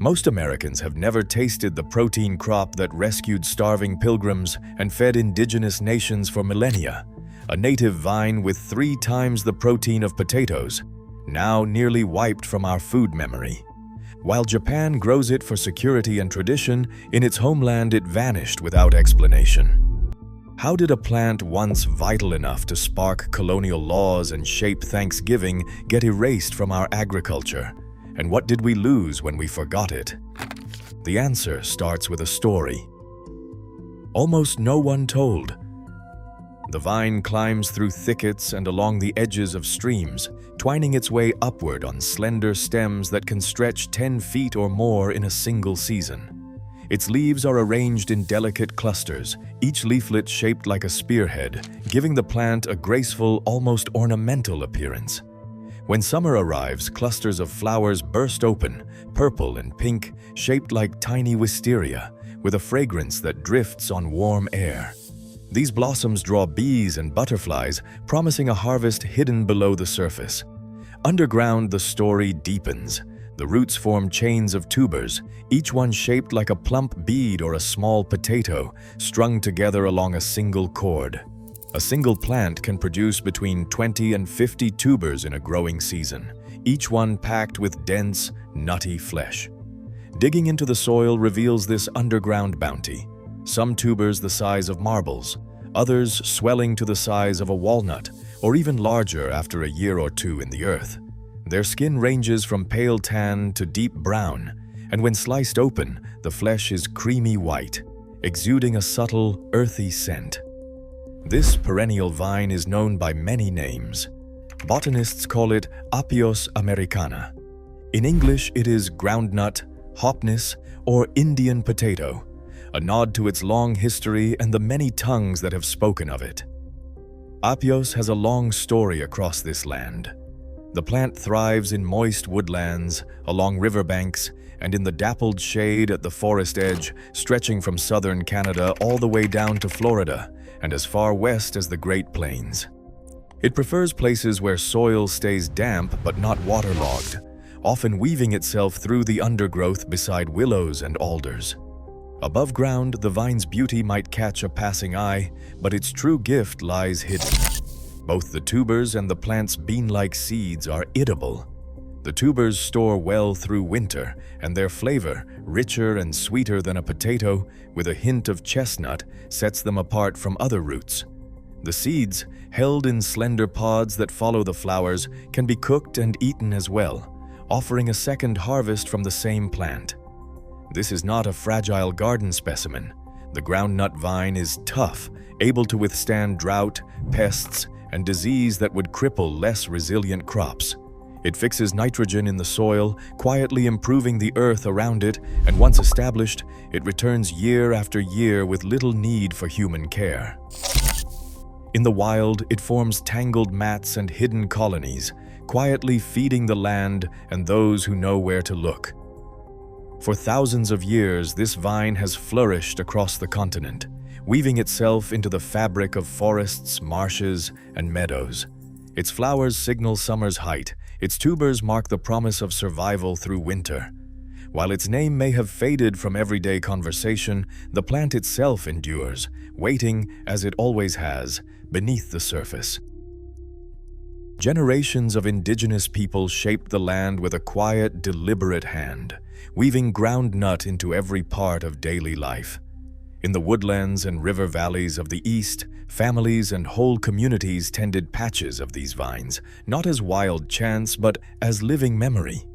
Most Americans have never tasted the protein crop that rescued starving pilgrims and fed indigenous nations for millennia, a native vine with 3 times the protein of potatoes, now nearly wiped from our food memory. While Japan grows it for security and tradition, in its homeland it vanished without explanation. How did a plant once vital enough to spark colonial laws and shape Thanksgiving get erased from our agriculture? And what did we lose when we forgot it? The answer starts with a story almost no one told. The vine climbs through thickets and along the edges of streams, twining its way upward on slender stems that can stretch 10 feet or more in a single season. Its leaves are arranged in delicate clusters, each leaflet shaped like a spearhead, giving the plant a graceful, almost ornamental appearance. When summer arrives, clusters of flowers burst open, purple and pink, shaped like tiny wisteria, with a fragrance that drifts on warm air. These blossoms draw bees and butterflies, promising a harvest hidden below the surface. Underground, the story deepens. The roots form chains of tubers, each one shaped like a plump bead or a small potato, strung together along a single cord. A single plant can produce between 20 and 50 tubers in a growing season, each one packed with dense, nutty flesh. Digging into the soil reveals this underground bounty. Some tubers the size of marbles, others swelling to the size of a walnut, or even larger after a year or two in the earth. Their skin ranges from pale tan to deep brown, and when sliced open, the flesh is creamy white, exuding a subtle, earthy scent. This perennial vine is known by many names. Botanists call it Apios americana. In English, it is groundnut, hopnis, or Indian potato, a nod to its long history and the many tongues that have spoken of it. Apios has a long story across this land. The plant thrives in moist woodlands, along riverbanks, and in the dappled shade at the forest edge, stretching from southern Canada all the way down to Florida and as far west as the Great Plains. It prefers places where soil stays damp but not waterlogged, often weaving itself through the undergrowth beside willows and alders. Above ground, the vine's beauty might catch a passing eye, but its true gift lies hidden. Both the tubers and the plant's bean-like seeds are edible. The tubers store well through winter, and their flavor, richer and sweeter than a potato, with a hint of chestnut, sets them apart from other roots. The seeds, held in slender pods that follow the flowers, can be cooked and eaten as well, offering a second harvest from the same plant. This is not a fragile garden specimen. The groundnut vine is tough, able to withstand drought, pests, and disease that would cripple less resilient crops. It fixes nitrogen in the soil, quietly improving the earth around it, and once established, it returns year after year with little need for human care. In the wild, it forms tangled mats and hidden colonies, quietly feeding the land and those who know where to look. For thousands of years, this vine has flourished across the continent, weaving itself into the fabric of forests, marshes, and meadows. Its flowers signal summer's height. Its tubers mark the promise of survival through winter. While its name may have faded from everyday conversation, the plant itself endures, waiting, as it always has, beneath the surface. Generations of indigenous people shaped the land with a quiet, deliberate hand, weaving groundnut into every part of daily life. In the woodlands and river valleys of the East, families and whole communities tended patches of these vines, not as wild chants, but as living memory.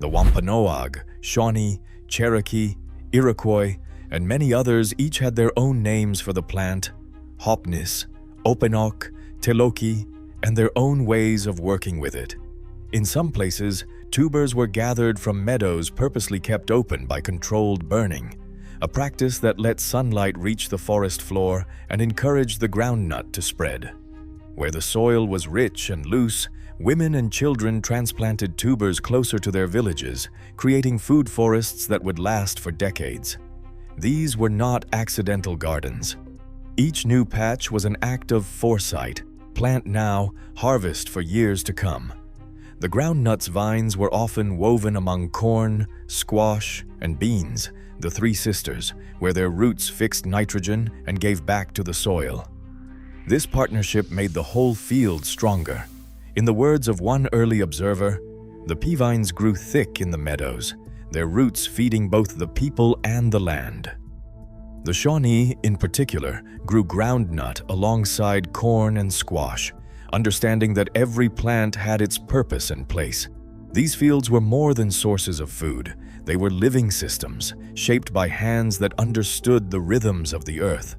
The Wampanoag, Shawnee, Cherokee, Iroquois, and many others each had their own names for the plant: Hopnis, Openok, Teloki, and their own ways of working with it. In some places, tubers were gathered from meadows purposely kept open by controlled burning, a practice that let sunlight reach the forest floor and encouraged the groundnut to spread. Where the soil was rich and loose, women and children transplanted tubers closer to their villages, creating food forests that would last for decades. These were not accidental gardens. Each new patch was an act of foresight: plant now, harvest for years to come. The groundnut's vines were often woven among corn, squash, and beans, the three sisters, where their roots fixed nitrogen and gave back to the soil. This partnership made the whole field stronger. In the words of one early observer, the pea vines grew thick in the meadows, their roots feeding both the people and the land. The Shawnee, in particular, grew groundnut alongside corn and squash, understanding that every plant had its purpose and place. These fields were more than sources of food. They were living systems, shaped by hands that understood the rhythms of the earth.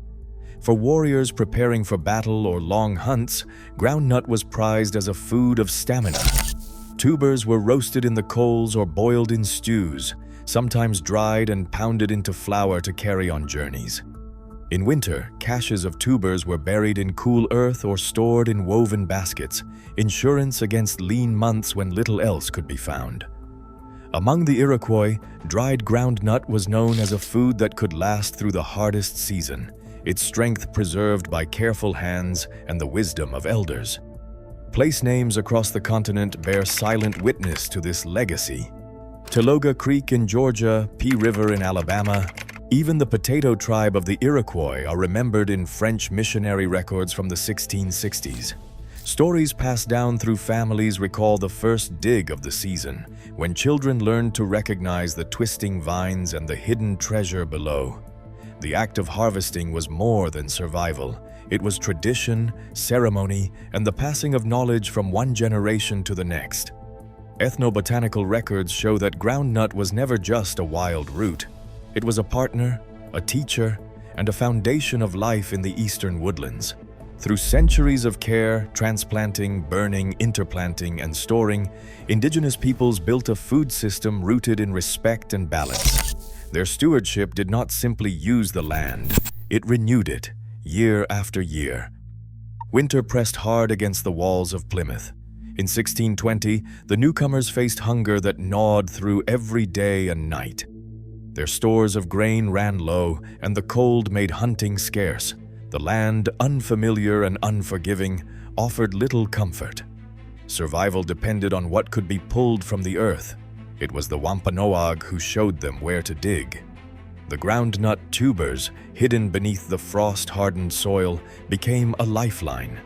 For warriors preparing for battle or long hunts, groundnut was prized as a food of stamina. Tubers were roasted in the coals or boiled in stews, sometimes dried and pounded into flour to carry on journeys. In winter, caches of tubers were buried in cool earth or stored in woven baskets, insurance against lean months when little else could be found. Among the Iroquois, dried groundnut was known as a food that could last through the hardest season, its strength preserved by careful hands and the wisdom of elders. Place names across the continent bear silent witness to this legacy. Tioga Creek in Georgia, Pea River in Alabama, even the potato tribe of the Iroquois are remembered in French missionary records from the 1660s. Stories passed down through families recall the first dig of the season, when children learned to recognize the twisting vines and the hidden treasure below. The act of harvesting was more than survival. It was tradition, ceremony, and the passing of knowledge from one generation to the next. Ethnobotanical records show that groundnut was never just a wild root. It was a partner, a teacher, and a foundation of life in the eastern woodlands. Through centuries of care, transplanting, burning, interplanting, and storing, indigenous peoples built a food system rooted in respect and balance. Their stewardship did not simply use the land, it renewed it, year after year. Winter pressed hard against the walls of Plymouth. In 1620, the newcomers faced hunger that gnawed through every day and night. Their stores of grain ran low, and the cold made hunting scarce. The land, unfamiliar and unforgiving, offered little comfort. Survival depended on what could be pulled from the earth. It was the Wampanoag who showed them where to dig. The groundnut tubers, hidden beneath the frost-hardened soil, became a lifeline.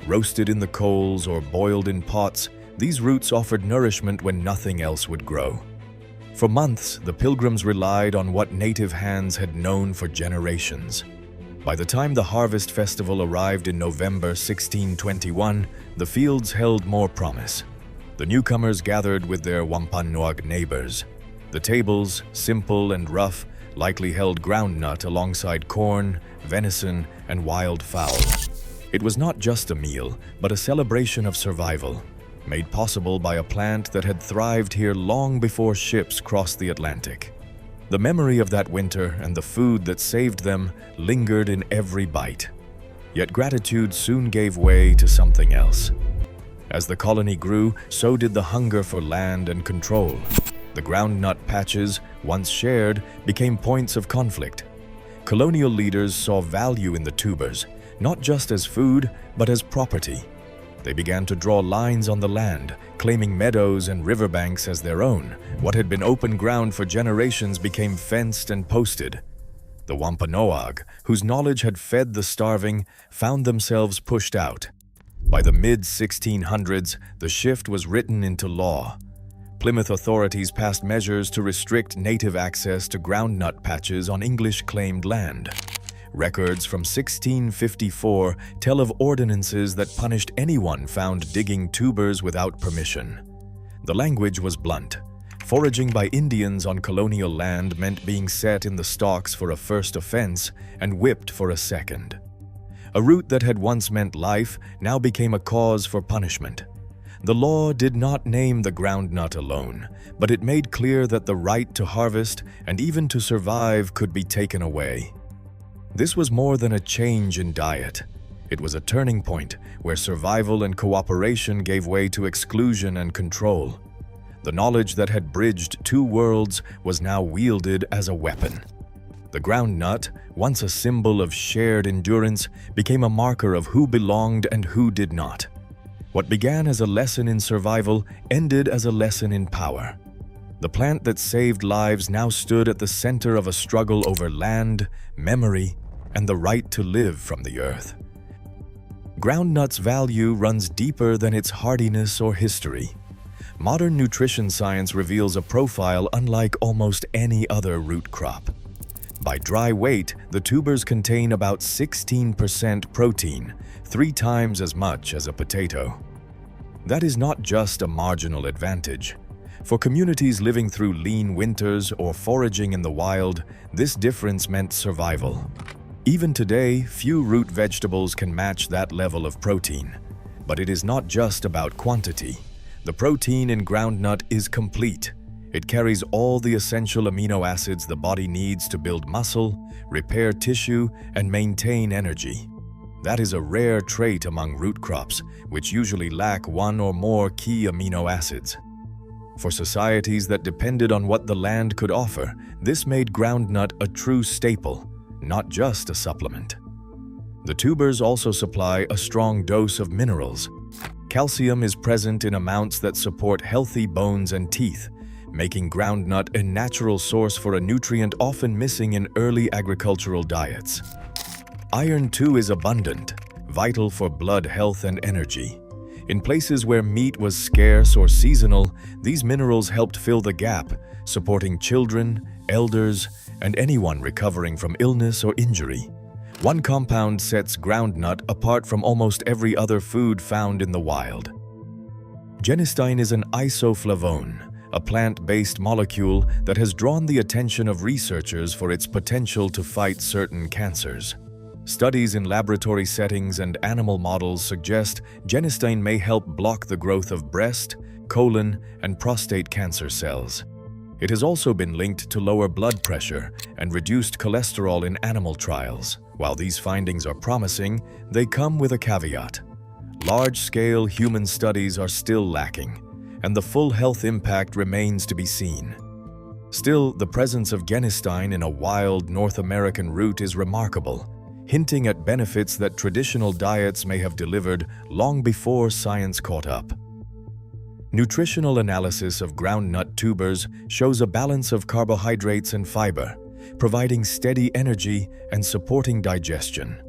Roasted in the coals or boiled in pots, these roots offered nourishment when nothing else would grow. For months, the Pilgrims relied on what native hands had known for generations. By the time the harvest festival arrived in November 1621, the fields held more promise. The newcomers gathered with their Wampanoag neighbors. The tables, simple and rough, likely held groundnut alongside corn, venison, and wild fowl. It was not just a meal, but a celebration of survival, made possible by a plant that had thrived here long before ships crossed the Atlantic. The memory of that winter and the food that saved them lingered in every bite. Yet gratitude soon gave way to something else. As the colony grew, so did the hunger for land and control. The groundnut patches, once shared, became points of conflict. Colonial leaders saw value in the tubers, not just as food, but as property. They began to draw lines on the land, claiming meadows and riverbanks as their own. What had been open ground for generations became fenced and posted. The Wampanoag, whose knowledge had fed the starving, found themselves pushed out. By the mid-1600s, the shift was written into law. Plymouth authorities passed measures to restrict native access to groundnut patches on English-claimed land. Records from 1654 tell of ordinances that punished anyone found digging tubers without permission. The language was blunt. Foraging by Indians on colonial land meant being set in the stocks for a first offense and whipped for a second. A route that had once meant life now became a cause for punishment. The law did not name the groundnut alone, but it made clear that the right to harvest and even to survive could be taken away. This was more than a change in diet. It was a turning point where survival and cooperation gave way to exclusion and control. The knowledge that had bridged two worlds was now wielded as a weapon. The groundnut, once a symbol of shared endurance, became a marker of who belonged and who did not. What began as a lesson in survival ended as a lesson in power. The plant that saved lives now stood at the center of a struggle over land, memory, and the right to live from the earth. Groundnut's value runs deeper than its hardiness or history. Modern nutrition science reveals a profile unlike almost any other root crop. By dry weight, the tubers contain about 16% protein, 3 times as much as a potato. That is not just a marginal advantage. For communities living through lean winters or foraging in the wild, this difference meant survival. Even today, few root vegetables can match that level of protein. But it is not just about quantity. The protein in groundnut is complete. It carries all the essential amino acids the body needs to build muscle, repair tissue, and maintain energy. That is a rare trait among root crops, which usually lack 1 or more key amino acids. For societies that depended on what the land could offer, this made groundnut a true staple, not just a supplement. The tubers also supply a strong dose of minerals. Calcium is present in amounts that support healthy bones and teeth, making groundnut a natural source for a nutrient often missing in early agricultural diets. Iron too is abundant, vital for blood health and energy. In places where meat was scarce or seasonal, these minerals helped fill the gap, supporting children, elders, and anyone recovering from illness or injury. One compound sets groundnut apart from almost every other food found in the wild. Genistein is an isoflavone, a plant-based molecule that has drawn the attention of researchers for its potential to fight certain cancers. Studies in laboratory settings and animal models suggest genistein may help block the growth of breast, colon, and prostate cancer cells. It has also been linked to lower blood pressure and reduced cholesterol in animal trials. While these findings are promising, they come with a caveat. Large-scale human studies are still lacking, and the full health impact remains to be seen. Still, the presence of genistein in a wild North American root is remarkable, hinting at benefits that traditional diets may have delivered long before science caught up. Nutritional analysis of groundnut tubers shows a balance of carbohydrates and fiber, providing steady energy and supporting digestion.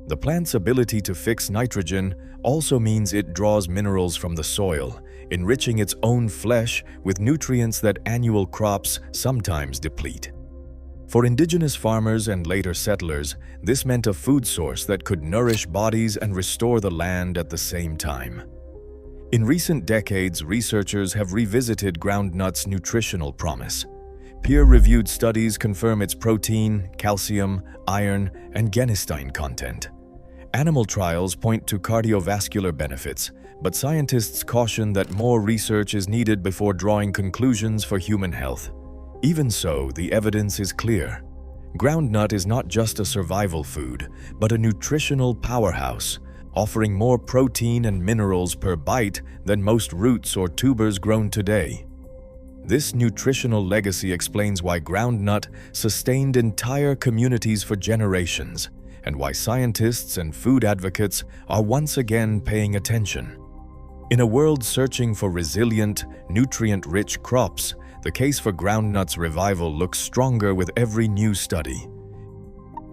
The plant's ability to fix nitrogen also means it draws minerals from the soil, enriching its own flesh with nutrients that annual crops sometimes deplete. For indigenous farmers and later settlers, this meant a food source that could nourish bodies and restore the land at the same time. In recent decades, researchers have revisited groundnut's nutritional promise. Peer-reviewed studies confirm its protein, calcium, iron, and genistein content. Animal trials point to cardiovascular benefits, but scientists caution that more research is needed before drawing conclusions for human health. Even so, the evidence is clear. Groundnut is not just a survival food, but a nutritional powerhouse, offering more protein and minerals per bite than most roots or tubers grown today. This nutritional legacy explains why groundnut sustained entire communities for generations, and why scientists and food advocates are once again paying attention. In a world searching for resilient, nutrient-rich crops, the case for groundnut's revival looks stronger with every new study.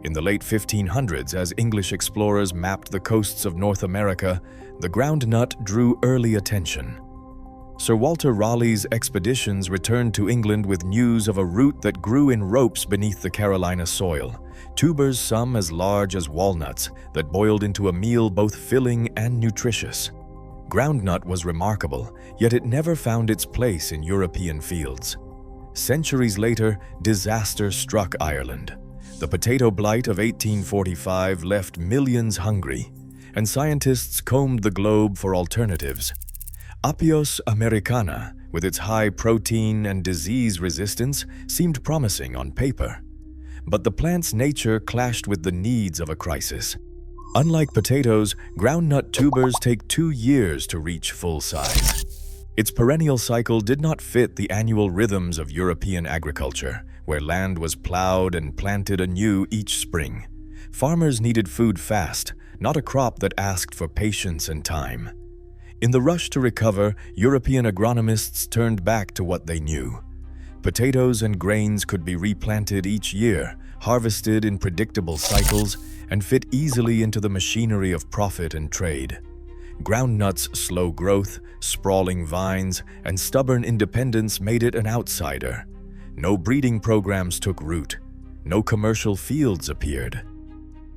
In the late 1500s, as English explorers mapped the coasts of North America, the groundnut drew early attention. Sir Walter Raleigh's expeditions returned to England with news of a root that grew in ropes beneath the Carolina soil, tubers some as large as walnuts that boiled into a meal both filling and nutritious. Groundnut was remarkable, yet it never found its place in European fields. Centuries later, disaster struck Ireland. The potato blight of 1845 left millions hungry, and scientists combed the globe for alternatives. Apios americana, with its high protein and disease resistance, seemed promising on paper. But the plant's nature clashed with the needs of a crisis. Unlike potatoes, groundnut tubers take 2 years to reach full size. Its perennial cycle did not fit the annual rhythms of European agriculture, where land was plowed and planted anew each spring. Farmers needed food fast, not a crop that asked for patience and time. In the rush to recover, European agronomists turned back to what they knew. Potatoes and grains could be replanted each year, harvested in predictable cycles, and fit easily into the machinery of profit and trade. Groundnuts' slow growth, sprawling vines, and stubborn independence made it an outsider. No breeding programs took root. No commercial fields appeared.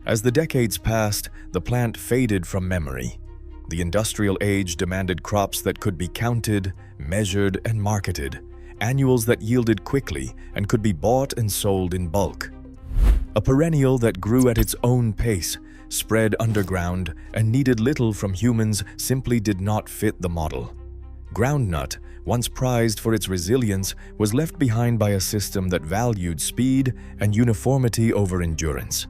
As the decades passed, the plant faded from memory. The industrial age demanded crops that could be counted, measured, and marketed, annuals that yielded quickly and could be bought and sold in bulk. A perennial that grew at its own pace, spread underground, and needed little from humans simply did not fit the model. Groundnut, once prized for its resilience, was left behind by a system that valued speed and uniformity over endurance.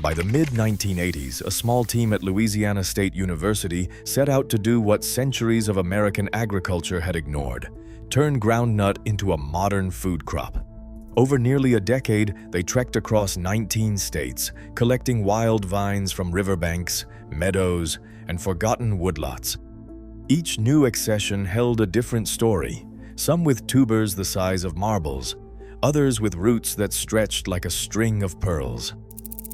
By the mid-1980s, a small team at Louisiana State University set out to do what centuries of American agriculture had ignored: turn groundnut into a modern food crop. Over nearly a decade, they trekked across 19 states, collecting wild vines from riverbanks, meadows, and forgotten woodlots. Each new accession held a different story, some with tubers the size of marbles, others with roots that stretched like a string of pearls.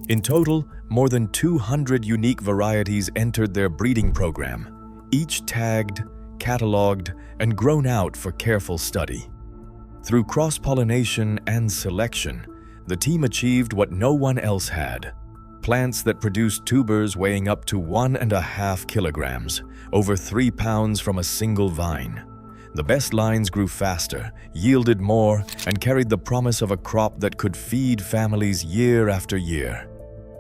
In total, more than 200 unique varieties entered their breeding program, each tagged, cataloged, and grown out for careful study. Through cross-pollination and selection, the team achieved what no one else had: plants that produced tubers weighing up to 1.5 kilograms, over 3 pounds from a single vine. The best lines grew faster, yielded more, and carried the promise of a crop that could feed families year after year.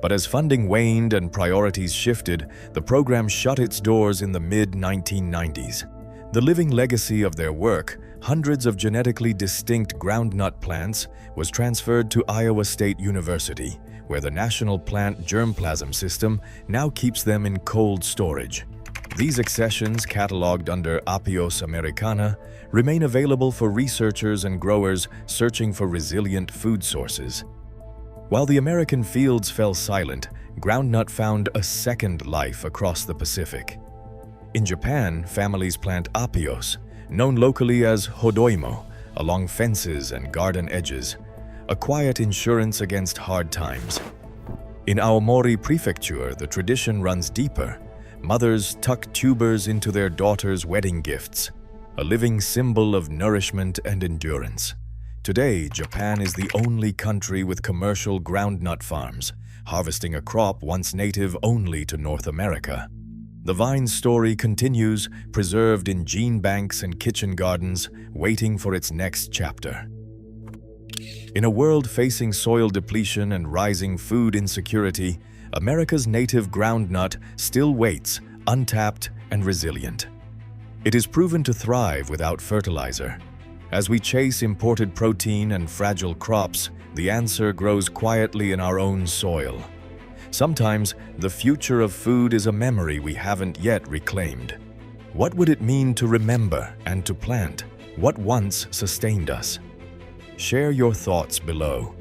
But as funding waned and priorities shifted, the program shut its doors in the mid-1990s. The living legacy of their work, hundreds of genetically distinct groundnut plants, was transferred to Iowa State University, where the National Plant Germplasm System now keeps them in cold storage. These accessions, cataloged under Apios americana, remain available for researchers and growers searching for resilient food sources. While the American fields fell silent, groundnut found a second life across the Pacific. In Japan, families plant Apios, known locally as hodoimo, along fences and garden edges, a quiet insurance against hard times. In Aomori Prefecture, the tradition runs deeper. Mothers tuck tubers into their daughters' wedding gifts, a living symbol of nourishment and endurance. Today, Japan is the only country with commercial groundnut farms, harvesting a crop once native only to North America. The vine's story continues, preserved in gene banks and kitchen gardens, waiting for its next chapter. In a world facing soil depletion and rising food insecurity, America's native groundnut still waits, untapped and resilient. It is proven to thrive without fertilizer. As we chase imported protein and fragile crops, the answer grows quietly in our own soil. Sometimes, the future of food is a memory we haven't yet reclaimed. What would it mean to remember and to plant what once sustained us? Share your thoughts below.